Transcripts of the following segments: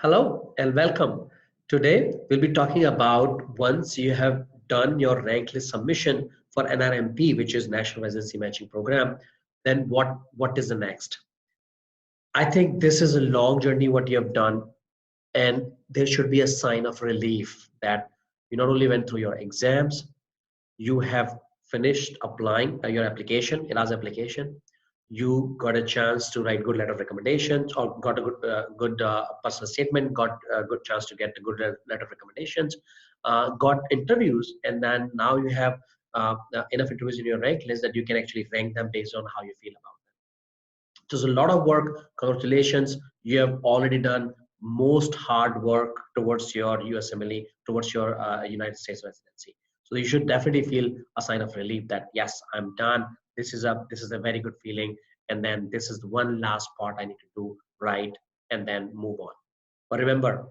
Hello and welcome. Today we'll be talking about once you have done your rank list submission for NRMP, which is National Residency Matching Program, then what is the next? I think this is a long journey what you have done, and there should be a sign of relief that you not only went through your exams, you have finished applying your application, ILA's application, you got a chance to write good letter of recommendations or got a good personal statement, got a good chance to get a good letter of recommendations, got interviews, and then now you have enough interviews in your rank list that you can actually rank them based on how you feel about them. There's a lot of work. Congratulations, you have already done most hard work towards your USMLE, towards your United States residency. So you should definitely feel a sign of relief that yes, I'm done. This is a very good feeling. And then this is the one last part I need to do right and then move on. But remember,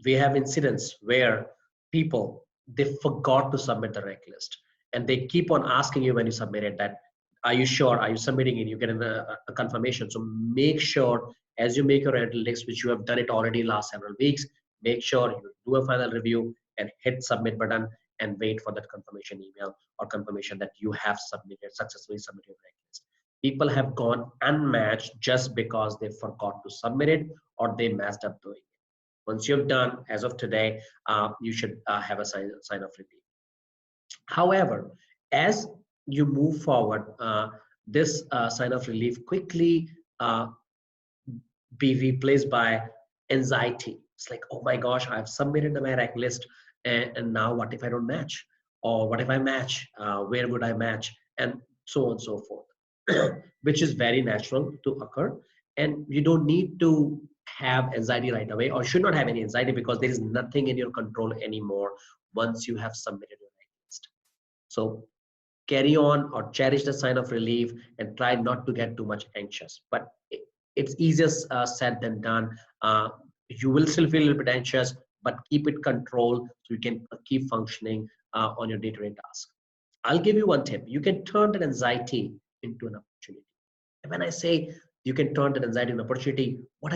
we have incidents where people they forgot to submit the rank list and they keep on asking you when you submit it that are you sure? Are you submitting it? You get a confirmation. So make sure as you make your rental list, which you have done it already last several weeks, make sure you do a final review and hit submit button and wait for that confirmation email or confirmation that you have successfully submitted your rank list. People have gone unmatched just because they forgot to submit it or they messed up doing it. Once you've done, as of today, you should have a sign of relief. However, as you move forward, this sign of relief quickly uh, be replaced by anxiety. It's like, oh my gosh, I've submitted my rank list, and now what if I don't match? Or what if I match? Where would I match? And so on and so forth, which is very natural to occur. And you don't need to have anxiety right away, or should not have any anxiety because there is nothing in your control anymore once you have submitted your rank list. So carry on or cherish the sign of relief and try not to get too much anxious. But it's easier said than done. You will still feel a little bit anxious, but keep it controlled so you can keep functioning on your day-to-day task. I'll give you one tip. You can turn that anxiety into an opportunity. And when I say you can turn that anxiety into an opportunity, what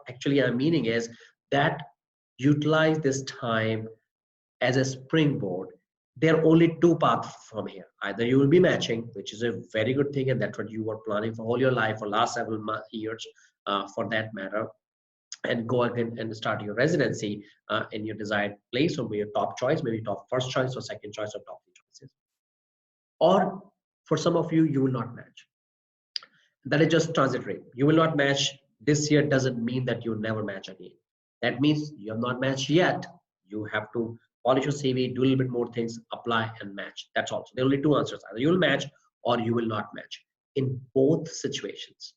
actually I'm meaning is that utilize this time as a springboard. There are only two paths from here. Either you will be matching, which is a very good thing, and that's what you were planning for all your life, for last several years, for that matter, and go again and start your residency in your desired place or your top choice, maybe top first choice or second choice or top three choices. Or for some of you, you will not match. That is just transitory. You will not match this year doesn't mean that you will never match again. That means you have not matched yet. You have to polish your CV, do a little bit more things, apply and match. That's all. So there are only two answers. Either you will match or you will not match. In both situations,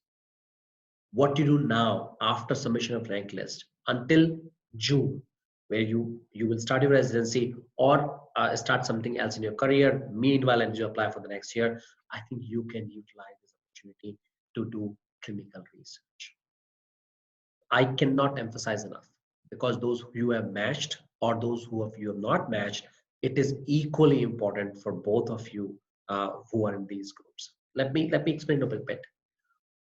what you do now after submission of rank list until June, where you will start your residency or start something else in your career. Meanwhile, as you apply for the next year, I think you can utilize this opportunity to do clinical research. I cannot emphasize enough because those who you have matched or those who of you have not matched, it is equally important for both of you who are in these groups. Let me explain a little bit.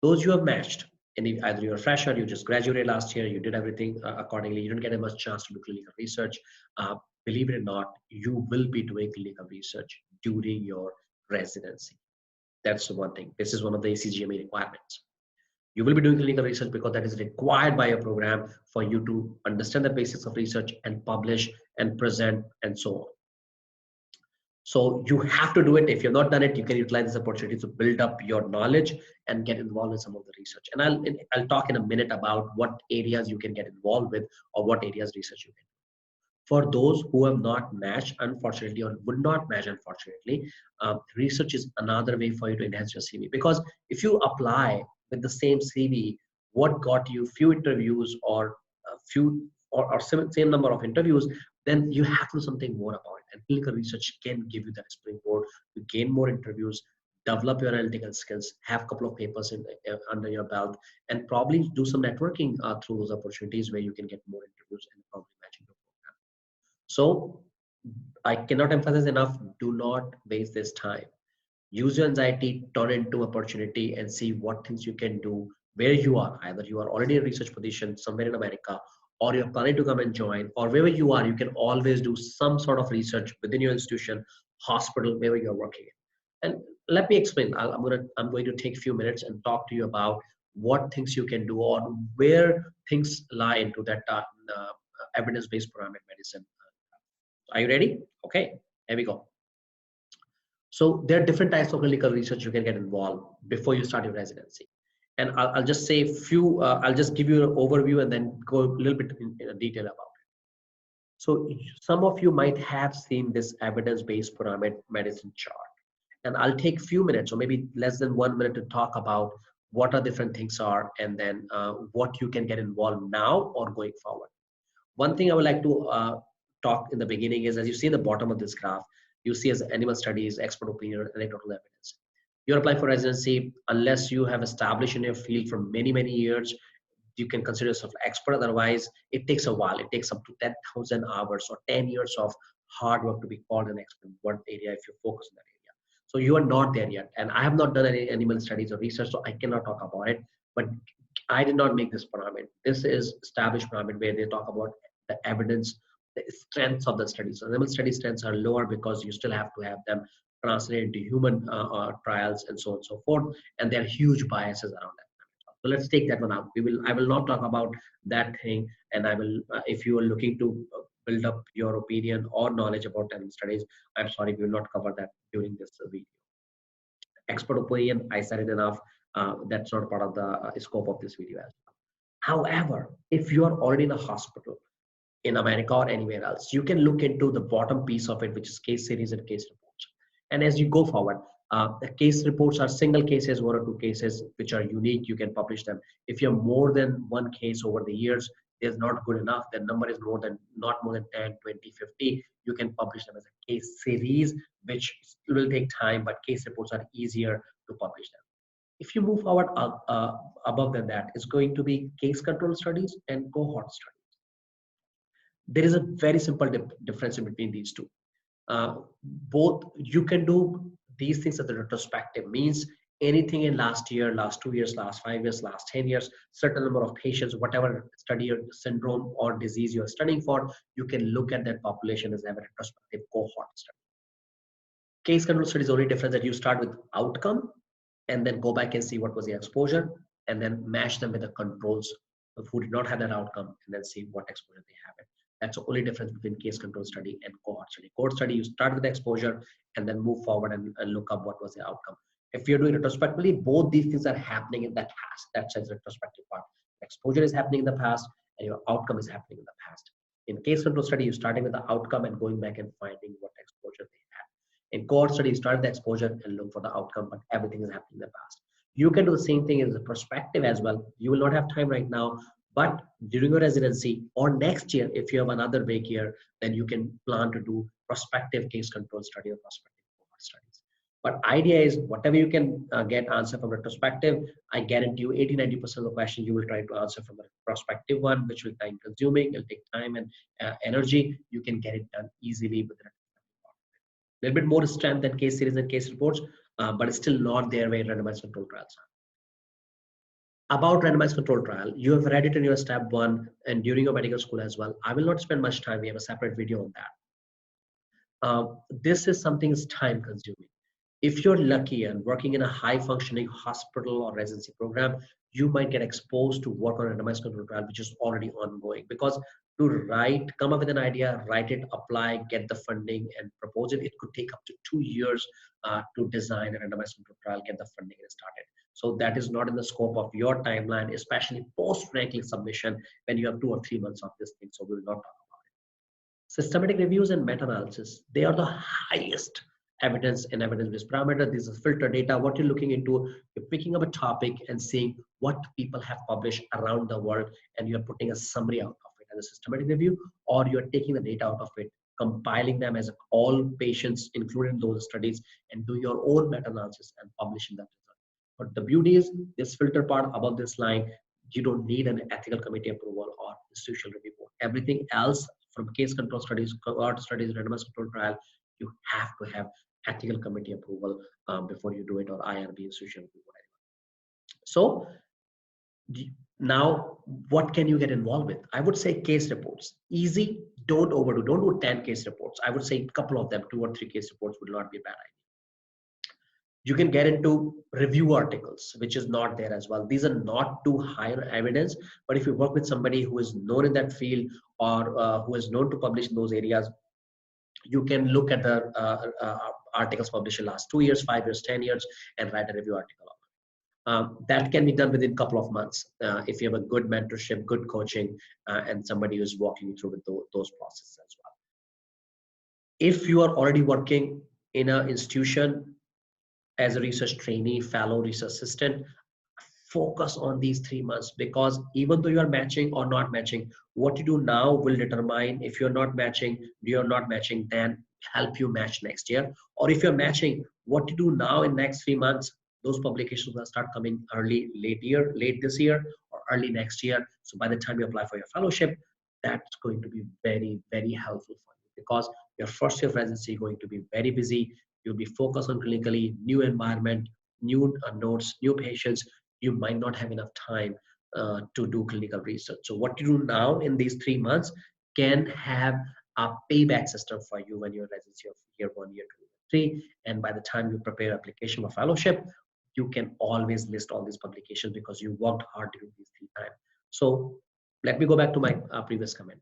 Those you have matched, and either you're a fresher, you just graduated last year, you did everything accordingly, you don't get a much chance to do clinical research. Believe it or not, you will be doing clinical research during your residency. That's the one thing. This is one of the ACGME requirements. You will be doing clinical research because that is required by your program for you to understand the basics of research and publish and present and so on. So you have to do it. If you've not done it, you can utilize this opportunity to build up your knowledge and get involved in some of the research. And I'll talk in a minute about what areas you can get involved with or what areas research you can do. For those who have not matched, unfortunately, or would not match, unfortunately, research is another way for you to enhance your CV. Because if you apply with the same CV, what got you few interviews or a few or same number of interviews, then you have to do something more about it. And clinical research can give you that springboard to gain more interviews, develop your analytical skills, have a couple of papers under your belt, and probably do some networking through those opportunities where you can get more interviews and probably matching your program. So I cannot emphasize enough, do not waste this time. Use your anxiety, turn it into opportunity and see what things you can do where you are. Either you are already in a research position somewhere in America, or you're planning to come and join, or wherever you are, you can always do some sort of research within your institution, hospital, wherever you're working in. And let me explain. I'm going to take a few minutes and talk to you about what things you can do or where things lie into that evidence-based pyramid medicine. Are you ready? Okay, here we go. So there are different types of clinical research you can get involved before you start your residency. And I'll just say a few, I'll just give you an overview and then go a little bit in detail about it. So some of you might have seen this evidence-based pyramid medicine chart. And I'll take a few minutes or maybe less than 1 minute to talk about what are different things are and then what you can get involved now or going forward. One thing I would like to talk in the beginning is, as you see in the bottom of this graph, you see as animal studies, expert opinion, and anecdotal evidence. You're applying for residency unless you have established in your field for many, many years. You can consider yourself expert. Otherwise, it takes a while. It takes up to 10,000 hours or 10 years of hard work to be called an expert in one area if you focus on that area. So you are not there yet. And I have not done any animal studies or research, so I cannot talk about it. But I did not make this pyramid. This is established pyramid where they talk about the evidence, the strengths of the studies. So animal study strengths are lower because you still have to have them translated into human trials and so on and so forth. And there are huge biases around that. So let's take that one out. I will not talk about that thing. And I will, if you are looking to build up your opinion or knowledge about animal studies, I'm sorry, we will not cover that during this video. Expert opinion, I said it enough. That's not part of the scope of this video as well. However, if you are already in a hospital in America or anywhere else, you can look into the bottom piece of it, which is case series and case reports. And as you go forward, the case reports are single cases, 1 or 2 cases, which are unique. You can publish them. If you have more than one case over the years, is not good enough. The number is not more than 10, 20, 50. You can publish them as a case series, which will take time, but case reports are easier to publish them. If you move forward above than that, it's going to be case control studies and cohort studies. There is a very simple difference in between these two. Both you can do these things as a retrospective, means anything in last year, last 2 years, last 5 years, last 10 years, certain number of patients, whatever study or syndrome or disease you're studying for, you can look at that population as a retrospective cohort study. Case control study is only difference that you start with outcome and then go back and see what was the exposure and then match them with the controls who did not have that outcome and then see what exposure they have. That's the only difference between case control study and cohort study. Cohort study, you start with the exposure and then move forward and look up what was the outcome. If you're doing retrospectively, both these things are happening in the past. That's the retrospective part. Exposure is happening in the past and your outcome is happening in the past. In case control study, you're starting with the outcome and going back and finding what exposure they had. In cohort study, you start the exposure and look for the outcome, but everything is happening in the past. You can do the same thing in the perspective as well. You will not have time right now, but during your residency or next year, if you have another big year, then you can plan to do prospective case control study or prospective cohort studies. But idea is whatever you can get answer from retrospective, I guarantee you 80-90% of the questions you will try to answer from a prospective one, which will time consuming, it'll take time and energy. You can get it done easily with a little bit more strength than case series and case reports, but it's still not there where randomized control trials are. About randomized control trial, you have read it in your step 1 and during your medical school as well. I will not spend much time. We have a separate video on that. This is something that's time consuming. If you're lucky and working in a high functioning hospital or residency program, you might get exposed to work on a randomized control trial, which is already ongoing. Because to come up with an idea, write it, apply, get the funding and propose it, it could take up to 2 years to design a randomized control trial, get the funding and started. So that is not in the scope of your timeline, especially post-ranking submission when you have 2 or 3 months of this thing. So we will not talk about it. Systematic reviews and meta-analysis, they are the highest evidence and evidence-based parameter. This is filter data. What you're looking into, you're picking up a topic and seeing what people have published around the world, and you're putting a summary out of it as a systematic review, or you're taking the data out of it, compiling them as all patients included in those studies, and do your own meta-analysis and publishing that result. But the beauty is this filter part above this line, you don't need an ethical committee approval or institutional review board. Everything else from case control studies, cohort studies, randomized control trial, you have to have ethical committee approval before you do it, or IRB institutional review board. So Now, what can you get involved with? I would say case reports. Easy, don't overdo. Don't do 10 case reports. I would say a couple of them, 2 or 3 case reports would not be a bad idea. You can get into review articles, which is not there as well. These are not too higher evidence, but if you work with somebody who is known in that field, or who is known to publish in those areas, you can look at the articles published in the last 2 years, 5 years, 10 years, and write a review article. That can be done within a couple of months if you have a good mentorship, good coaching, and somebody who's walking you through with those processes as well. If you are already working in an institution as a research trainee, fellow, research assistant, focus on these 3 months, because even though you are matching or not matching, what you do now will determine if you're not matching, then help you match next year. Or if you're matching, what you do now in next 3 months, those publications will start coming late this year or early next year. So by the time you apply for your fellowship, that's going to be very, very helpful for you, because your first year of residency is going to be very busy. You'll be focused on clinically, new environment, new notes, new patients. You might not have enough time to do clinical research. So what you do now in these 3 months can have a payback system for you when you're residency of year 1, year 2, year 3. And by the time you prepare application for fellowship, you can always list all these publications because you worked hard during these 3 times. So let me go back to my previous comment.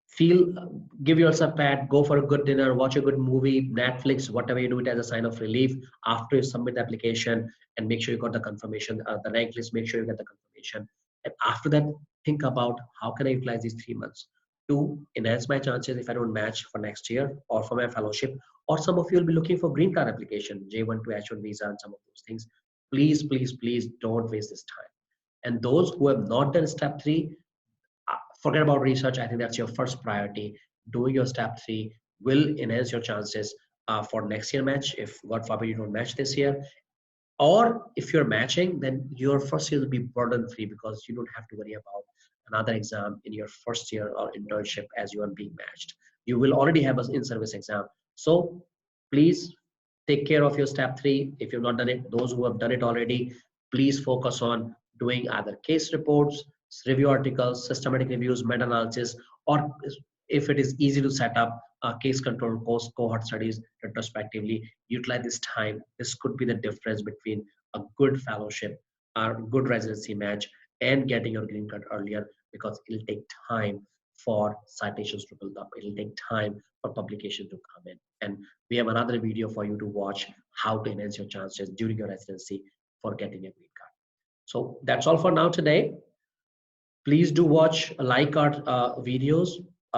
Feel, give yourself a pat, go for a good dinner, watch a good movie, Netflix, whatever you do it as a sign of relief after you submit the application, and make sure you got the confirmation, the rank list, make sure you get the confirmation. And after that, think about how can I utilize these 3 months to enhance my chances if I don't match for next year or for my fellowship. Or some of you will be looking for green card application, J1 to H1 visa and some of those things. Please, please, please don't waste this time. And those who have not done step 3, forget about research. I think that's your first priority. Doing your step 3 will enhance your chances for next year match, if God forbid you don't match this year. Or if you're matching, then your first year will be burden free, because you don't have to worry about another exam in your first year or internship as you are being matched. You will already have an in-service exam. So please take care of your step 3. If you've not done it, those who have done it already, please focus on doing either case reports, review articles, systematic reviews, meta-analysis, or if it is easy to set up case control cohort studies retrospectively, utilize this time. This could be the difference between a good fellowship or good residency match and getting your green card earlier, because it'll take time for citations to build up. It'll take time for publication to come in. And we have another video for you to watch how to enhance your chances during your residency for getting a green card. So that's all for now today. Please do watch, like our videos,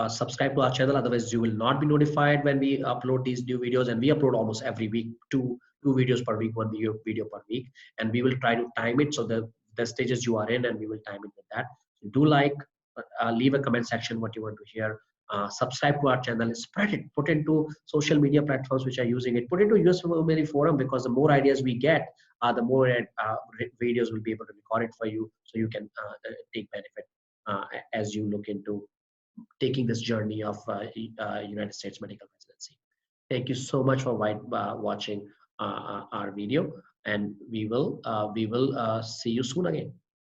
subscribe to our channel. Otherwise, you will not be notified when we upload these new videos. And we upload almost every week, two videos per week, one video per week. And we will try to time it so the stages you are in, and we will time it with that. So do like, leave a comment section what you want to hear. Subscribe to our channel, spread it, put into social media platforms which are using it, put into useful forum, because the more ideas we get, the more videos will be able to record it for you, so you can take benefit as you look into taking this journey of United States medical residency. Thank you so much for watching our video, and we will see you soon again.